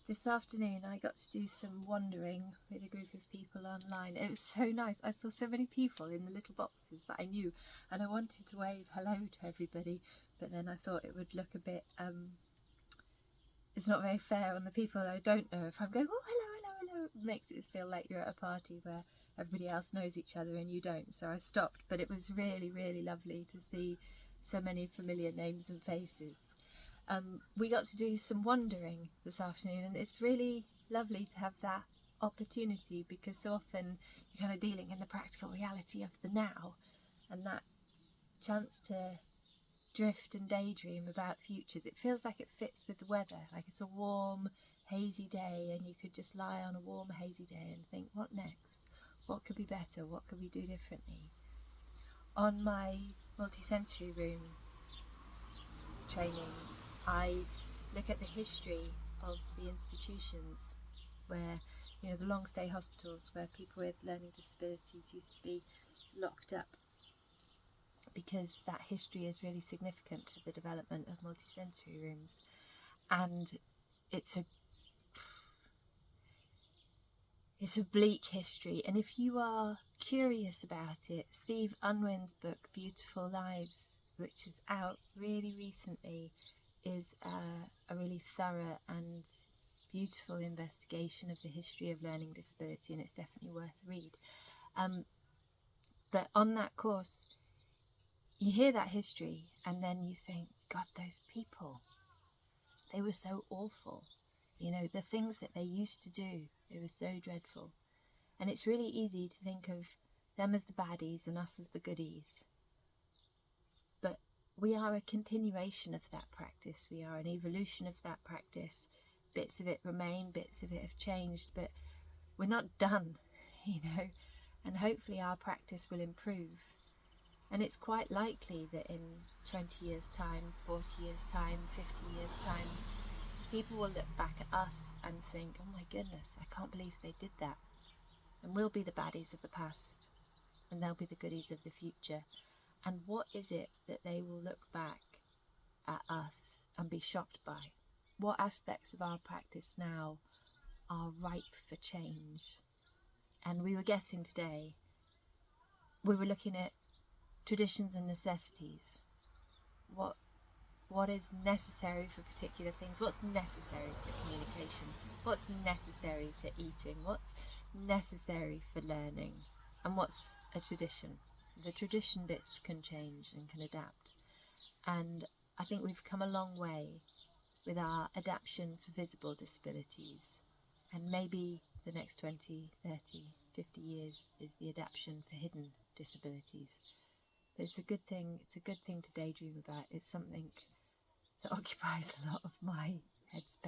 This afternoon I got to do some wandering with a group of people online. It was so nice. I saw so many people in the little boxes that I knew, and I wanted to wave hello to everybody, but then I thought it would look a bit it's not very fair on the people that I don't know if I'm going, oh, hello, hello, hello. It makes it feel like you're at a party where everybody else knows each other and you don't. So I stopped, but it was really, really lovely to see so many familiar names and faces. We got to do some wandering this afternoon, and it's really lovely to have that opportunity, because so often you're kind of dealing in the practical reality of the now, and that chance to drift and daydream about futures. It feels like it fits with the weather, like it's a warm, hazy day, and you could just lie on a warm, hazy day and think, what next? What could be better? What could we do differently? On my multisensory room training, I look at the history of the institutions where, you know, the long stay hospitals where people with learning disabilities used to be locked up, because that history is really significant to the development of multisensory rooms. And it's a bleak history, and if you are curious about it, Steve Unwin's book Beautiful Lives, which is out really recently, is a really thorough and beautiful investigation of the history of learning disability, and it's definitely worth a read. But on that course, you hear that history and then you think, God, those people, they were so awful. You know, the things that they used to do, they were so dreadful. And it's really easy to think of them as the baddies and us as the goodies. But we are a continuation of that practice. We are an evolution of that practice. Bits of it remain, bits of it have changed, but we're not done, you know. And hopefully our practice will improve. And it's quite likely that in 20 years' time, 40 years' time, 50 years' time, people will look back at us and think, oh my goodness, I can't believe they did that. And we'll be the baddies of the past, and they'll be the goodies of the future. And what is it that they will look back at us and be shocked by? What aspects of our practice now are ripe for change? And we were guessing today, we were looking at traditions and necessities. What is necessary for particular things? What's necessary for communication? What's necessary for eating? What's necessary for learning? And what's a tradition? The tradition bits can change and can adapt. And I think we've come a long way with our adaptation for visible disabilities. And maybe the next 20, 30, 50 years is the adaptation for hidden disabilities. But it's a good thing to daydream about. It's something that occupies a lot of my headspace.